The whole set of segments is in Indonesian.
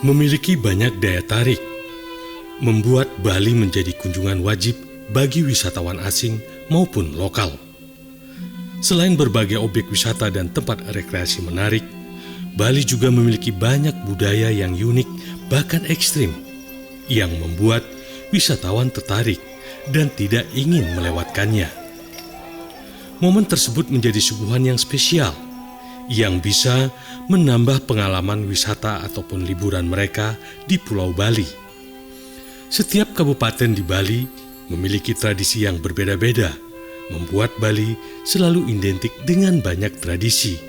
memiliki banyak daya tarik, membuat Bali menjadi kunjungan wajib bagi wisatawan asing maupun lokal. Selain berbagai objek wisata dan tempat rekreasi menarik, Bali juga memiliki banyak budaya yang unik bahkan ekstrim, yang membuat wisatawan tertarik dan tidak ingin melewatkannya. Momen tersebut menjadi suguhan yang spesial, yang bisa menambah pengalaman wisata ataupun liburan mereka di Pulau Bali. Setiap kabupaten di Bali memiliki tradisi yang berbeda-beda, membuat Bali selalu identik dengan banyak tradisi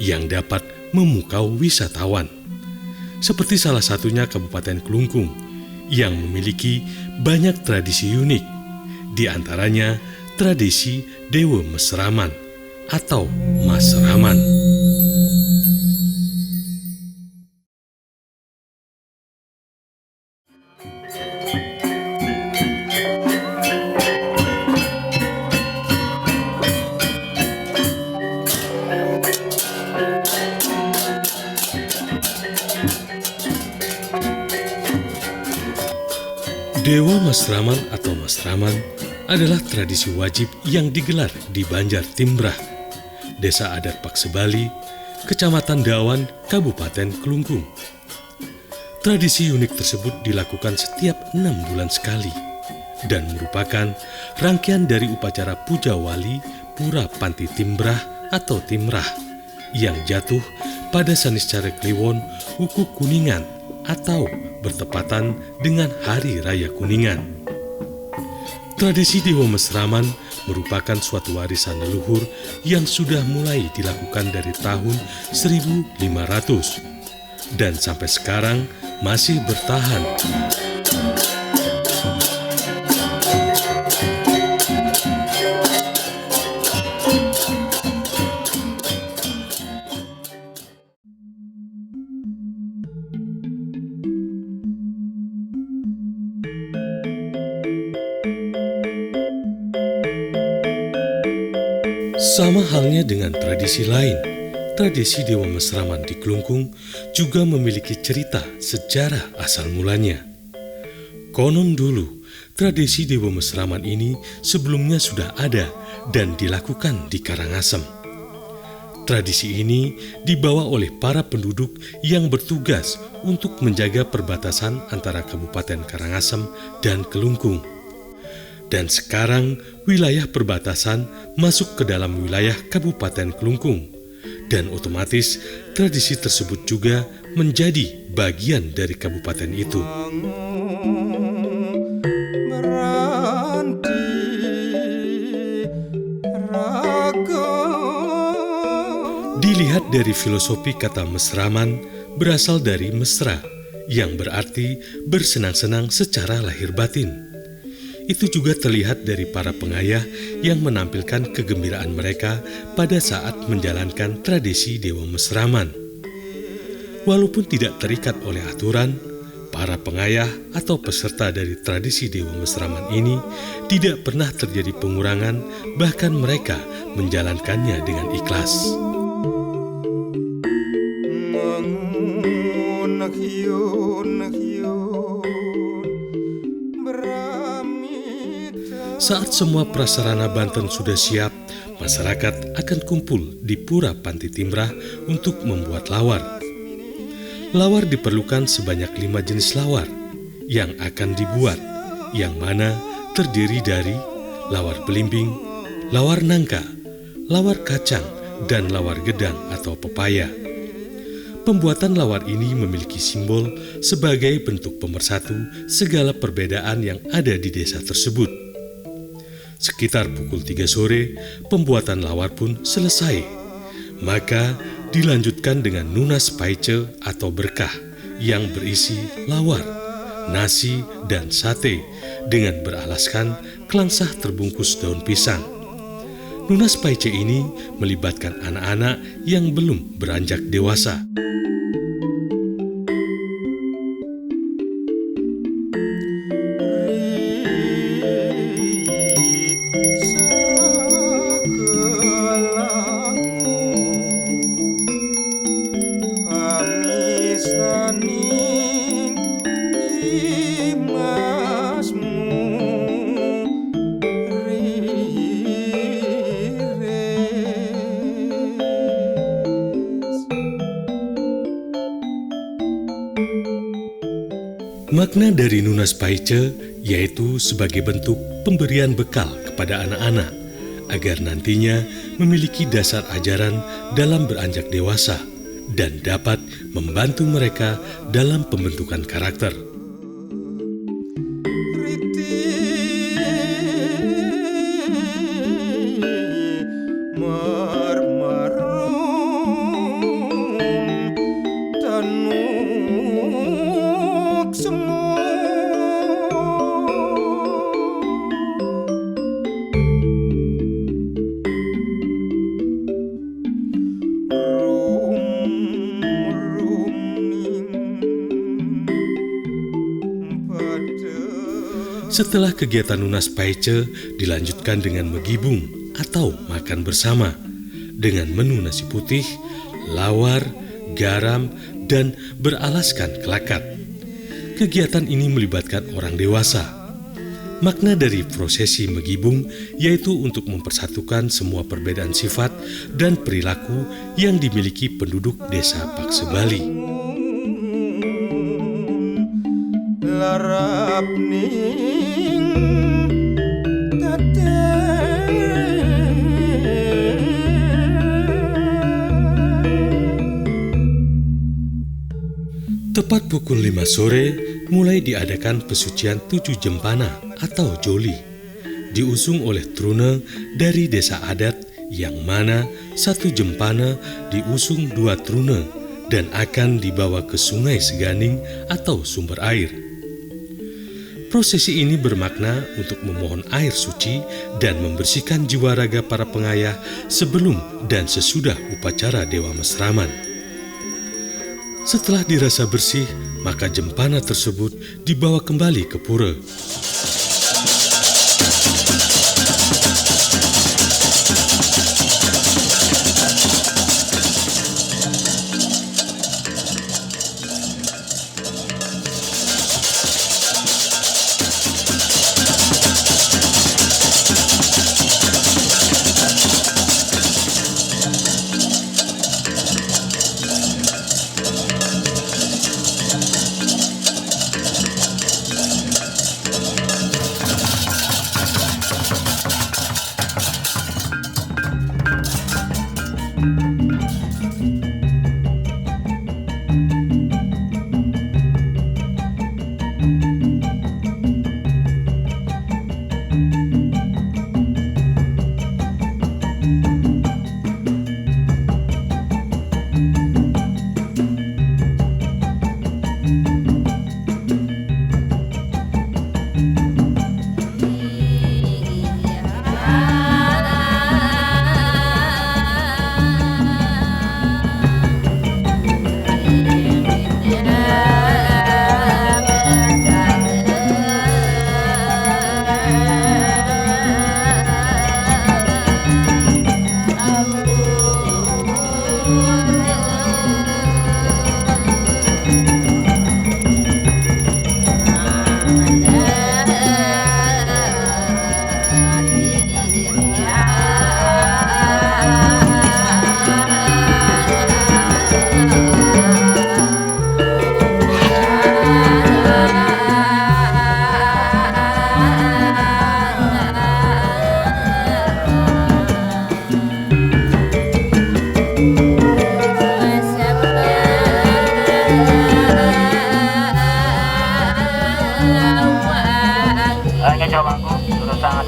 yang dapat memukau wisatawan. Seperti salah satunya Kabupaten Kelungkung yang memiliki banyak tradisi unik, di antaranya tradisi Dewa Mesraman atau Masraman. Dewa Masraman atau Masraman adalah tradisi wajib yang digelar di Banjar Timbrah, Desa Adat Paksebali, Kecamatan Dawan, Kabupaten Kelungkung. Tradisi unik tersebut dilakukan setiap 6 bulan sekali dan merupakan rangkaian dari upacara Puja Wali Pura Panti Timbrah atau Timrah yang jatuh pada Saniscara Kliwon Uku Kuningan atau bertepatan dengan Hari Raya Kuningan. Tradisi Dewa Mesraman merupakan suatu warisan leluhur yang sudah mulai dilakukan dari tahun 1500 dan sampai sekarang masih bertahan. Sama halnya dengan tradisi lain, tradisi Dewa Mesraman di Kelungkung juga memiliki cerita sejarah asal mulanya. Konon dulu, tradisi Dewa Mesraman ini sebelumnya sudah ada dan dilakukan di Karangasem. Tradisi ini dibawa oleh para penduduk yang bertugas untuk menjaga perbatasan antara Kabupaten Karangasem dan Kelungkung. Dan sekarang wilayah perbatasan masuk ke dalam wilayah Kabupaten Kelungkung, dan otomatis tradisi tersebut juga menjadi bagian dari kabupaten itu. Dilihat dari filosofi kata Mesraman berasal dari mesra, yang berarti bersenang-senang secara lahir batin. Itu juga terlihat dari para pengayah yang menampilkan kegembiraan mereka pada saat menjalankan tradisi Dewa Mesraman. Walaupun tidak terikat oleh aturan, para pengayah atau peserta dari tradisi Dewa Mesraman ini tidak pernah terjadi pengurangan, bahkan mereka menjalankannya dengan ikhlas. Saat semua prasarana Banten sudah siap, masyarakat akan kumpul di Pura Panti Timbrah untuk membuat lawar. Lawar diperlukan sebanyak 5 jenis lawar yang akan dibuat, yang mana terdiri dari lawar belimbing, lawar nangka, lawar kacang, dan lawar gedang atau pepaya. Pembuatan lawar ini memiliki simbol sebagai bentuk pemersatu segala perbedaan yang ada di desa tersebut. Sekitar pukul 3 sore, pembuatan lawar pun selesai. Maka dilanjutkan dengan nunas paice atau berkah yang berisi lawar, nasi, dan sate dengan beralaskan kelangsah terbungkus daun pisang. Nunas paice ini melibatkan anak-anak yang belum beranjak dewasa. Amisrani Makna dari Nunas Paice yaitu sebagai bentuk pemberian bekal kepada anak-anak agar nantinya memiliki dasar ajaran dalam beranjak dewasa dan dapat membantu mereka dalam pembentukan karakter. Setelah kegiatan Nunas Paice dilanjutkan dengan megibung atau makan bersama dengan menu nasi putih, lawar, garam, dan beralaskan kelakat. Kegiatan ini melibatkan orang dewasa. Makna dari prosesi megibung yaitu untuk mempersatukan semua perbedaan sifat dan perilaku yang dimiliki penduduk desa Paksebali. Larap ning Tepat pukul 5 sore mulai diadakan pesucian 7 jempana atau joli, diusung oleh trune dari desa adat yang mana 1 jempana diusung 2 trune dan akan dibawa ke Sungai Seganing atau sumber air. Prosesi ini bermakna untuk memohon air suci dan membersihkan jiwa raga para pengayah sebelum dan sesudah upacara Dewa Mesraman. Setelah dirasa bersih, maka jempana tersebut dibawa kembali ke pura.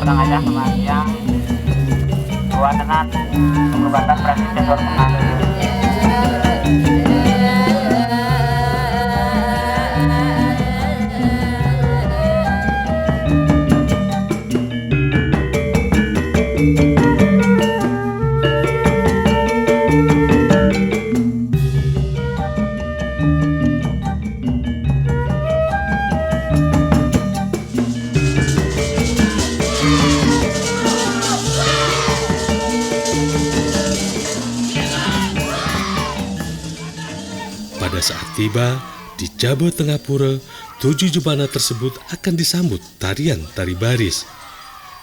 tenang aja kematian buat tenan pengobatan presiden buat pengambil. Pada saat tiba di Jabo Tengah Pura, 7 jembana tersebut akan disambut tarian tari baris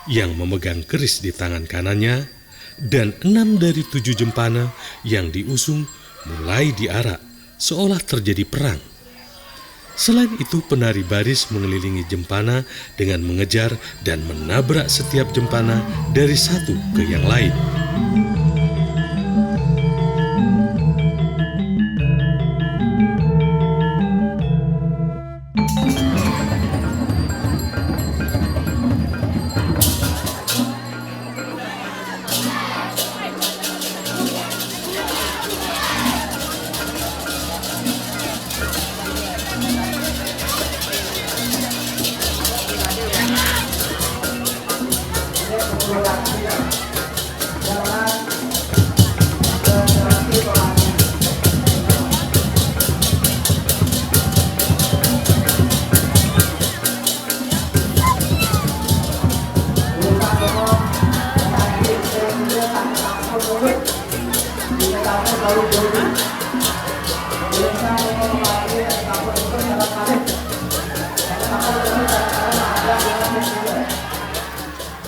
yang memegang keris di tangan kanannya, dan 6 dari 7 jembana yang diusung mulai diarak seolah terjadi perang. Selain itu, penari baris mengelilingi jempana dengan mengejar dan menabrak setiap jempana dari satu ke yang lain.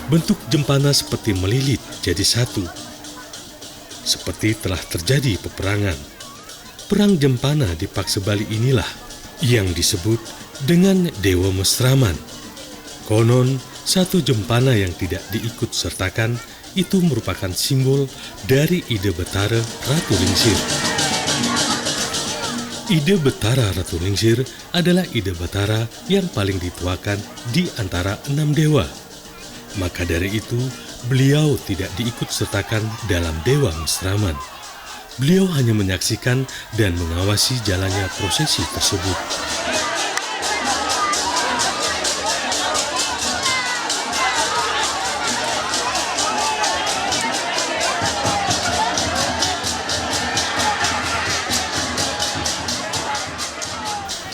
Bentuk jempana seperti melilit jadi satu. Seperti telah terjadi peperangan. Perang jempana di Paksebali inilah yang disebut dengan Dewa Mesraman. Konon, satu jempana yang tidak diikut sertakan itu merupakan simbol dari ide Betara Ratu Lingsir. Ide Betara Ratu Lingsir adalah ide Betara yang paling dituakan di antara 6 dewa. Maka dari itu, beliau tidak diikut sertakan dalam Dewa Mesraman. Beliau hanya menyaksikan dan mengawasi jalannya prosesi tersebut.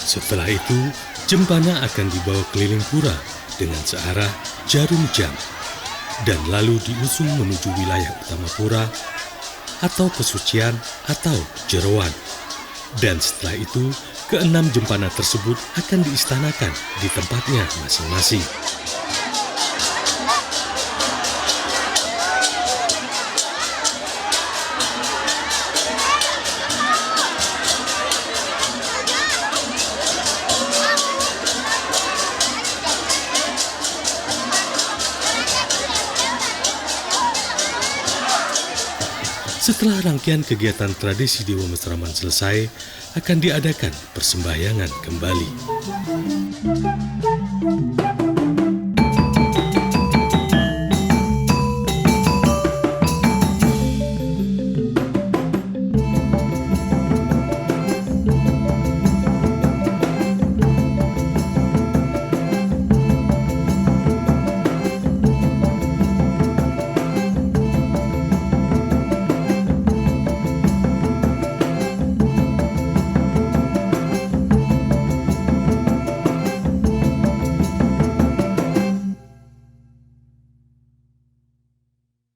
Setelah itu, jempana akan dibawa keliling pura dengan searah jarum jam dan lalu diusung menuju wilayah utama pura atau pesucian atau jeroan. Dan setelah itu, keenam jempana tersebut akan diistanakan di tempatnya masing-masing. Setelah rangkaian kegiatan tradisi Dewa Mesraman selesai, akan diadakan persembahyangan kembali.